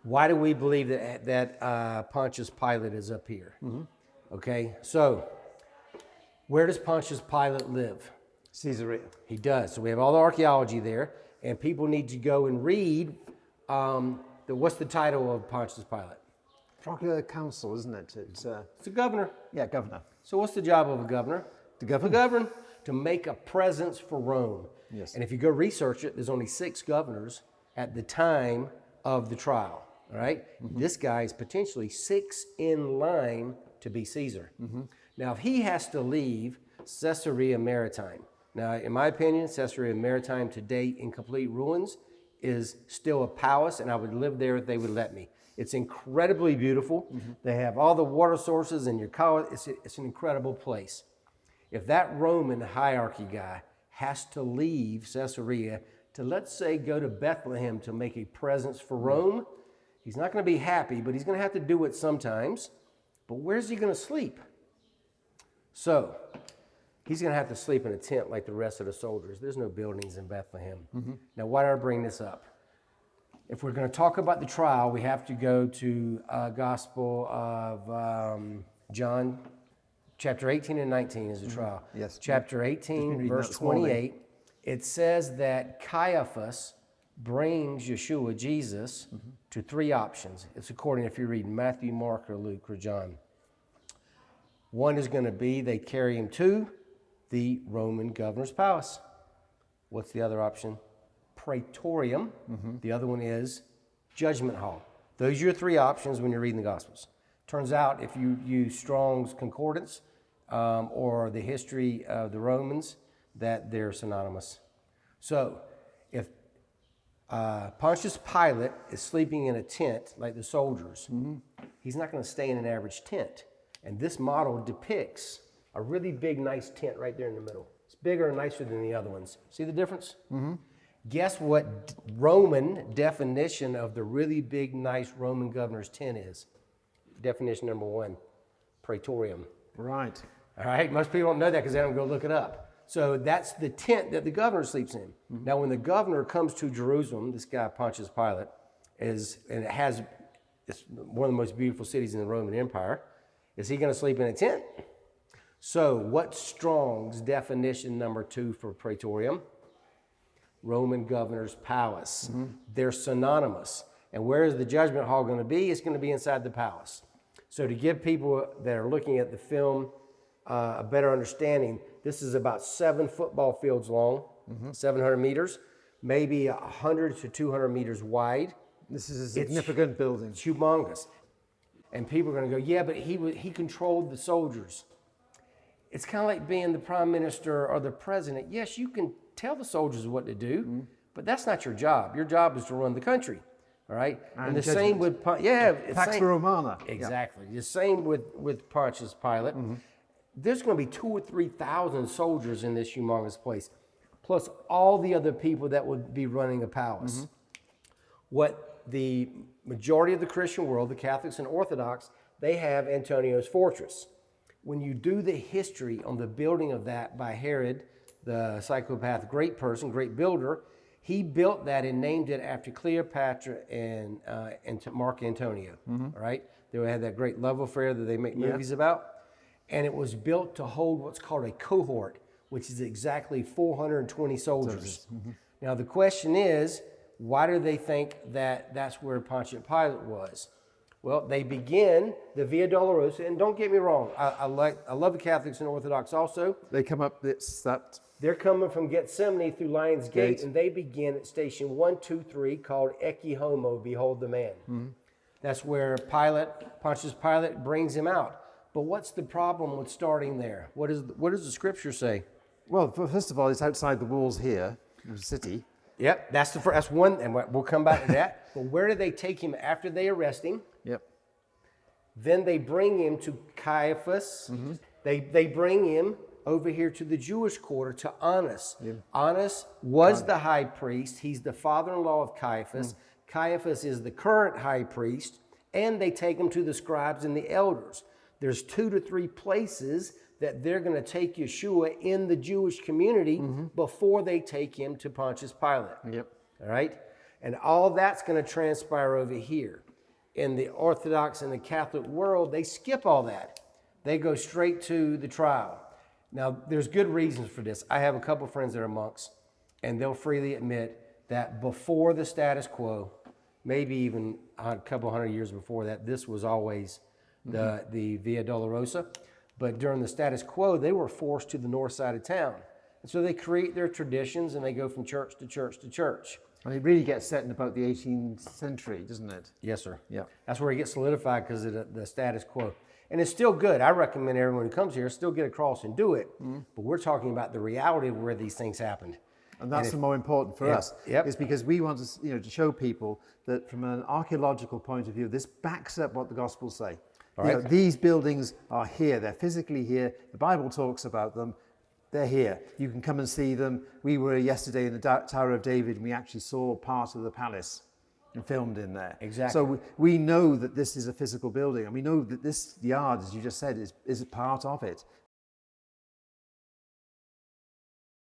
Why do we believe that Pontius Pilate is up here? Okay, so where does Pontius Pilate live? Caesarea. He does. So we have all the archaeology there, and people need to go and read. What's the title of Pontius Pilate? Procurator Council, isn't it? It's a governor. Yeah, governor. So what's the job of a governor? To govern. To govern, to make a presence for Rome. Yes. And if you go research it, there's only 6 governors at the time of the trial. All right? This guy is potentially 6 in line to be Caesar. Now, if he has to leave Caesarea Maritime, now, in my opinion, Caesarea Maritime today in complete ruins is still a palace, and I would live there if they would let me. It's incredibly beautiful. They have all the water sources in your college. It's an incredible place. If that Roman hierarchy guy has to leave Caesarea to, let's say, go to Bethlehem to make a presence for Rome, he's not going to be happy, but he's going to have to do it sometimes. But where's he going to sleep? So he's going to have to sleep in a tent like the rest of the soldiers. There's no buildings in Bethlehem. Now, why do I bring this up? If we're going to talk about the trial, we have to go to Gospel of John, chapter 18 and 19 is the trial. Yes. Chapter 18, verse 28, it says that Caiaphas brings Yeshua, Jesus, to 3 options. It's according, if you read Matthew, Mark, or Luke, or John. One is going to be they carry him to the Roman governor's palace. What's the other option? Praetorium. The other one is judgment hall. Those are your 3 options when you're reading the Gospels. Turns out if you use Strong's Concordance or the history of the Romans, that they're synonymous. So if Pontius Pilate is sleeping in a tent like the soldiers, he's not going to stay in an average tent. And this model depicts a really big, nice tent right there in the middle. It's bigger and nicer than the other ones. See the difference? Guess what Roman definition of the really big, nice Roman governor's tent is? Definition number 1, Praetorium. Right. All right, most people don't know that because they don't go look it up. So that's the tent that the governor sleeps in. Now, when the governor comes to Jerusalem, this guy Pontius Pilate it's one of the most beautiful cities in the Roman Empire. Is he going to sleep in a tent? So what's Strong's definition number 2 for Praetorium? Roman governor's palace. They're synonymous. And where is the judgment hall going to be? It's going to be inside the palace. So to give people that are looking at the film a better understanding, this is about 7 football fields long, 700 meters, maybe 100 to 200 meters wide. This is a significant building. It's humongous. And people are going to go, yeah, but he controlled the soldiers. It's kind of like being the prime minister or the president. Yes, you can tell the soldiers what to do, but that's not your job. Your job is to run the country, all right? And the same with, Pax Romana. Exactly. The same with Pontius Pilate. There's going to be 2,000 or 3,000 soldiers in this humongous place, plus all the other people that would be running a palace. What the majority of the Christian world, the Catholics and Orthodox, they have Antonio's fortress. When you do the history on the building of that by Herod, the psychopath, great person, great builder, he built that and named it after Cleopatra and Mark Antonio, all right? They had that great love affair that they make movies about. And it was built to hold what's called a cohort, which is exactly 420 soldiers. Now, the question is, why do they think that that's where Pontius Pilate was? Well, they begin the Via Dolorosa, and don't get me wrong, I love the Catholics and Orthodox also. They come up, They're coming from Gethsemane through Lion's Gate, and they begin at station 1, 2, 3, called Ecce Homo, behold the man. That's where Pontius Pilate brings him out. But what's the problem with starting there? What does the scripture say? Well, first of all, it's outside the walls here of the city. Yep, that's one, and we'll come back to that. But where do they take him after they arrest him? Yep. Then they bring him to Caiaphas. They bring him over here to the Jewish quarter to Annas. Annas was the high priest. He's the father-in-law of Caiaphas. Caiaphas is the current high priest. And they take him to the scribes and the elders. There's 2 to 3 places that they're going to take Yeshua in the Jewish community before they take him to Pontius Pilate. Yep. All right? And all that's going to transpire over here. In the Orthodox and the Catholic world, they skip all that. They go straight to the trial. Now, there's good reasons for this. I have a couple of friends that are monks, and they'll freely admit that before the status quo, maybe even a couple hundred years before that, this was always the Via Dolorosa. But during the status quo, they were forced to the north side of town. And so they create their traditions, and they go from church to church to church. And it really gets set in about the 18th century, doesn't it? Yes, sir. Yeah. That's where it gets solidified because of the status quo. And it's still good. I recommend everyone who comes here still get across and do it. But we're talking about the reality of where these things happened. And that's the more important for us. Yep. Is because we want to, to show people that from an archaeological point of view, this backs up what the Gospels say. All right. These buildings are here. They're physically here. The Bible talks about them. They're here. You can come and see them. We were yesterday in the Tower of David, and we actually saw part of the palace and filmed in there. Exactly. So we know that this is a physical building, and we know that this yard, as you just said, is a part of it.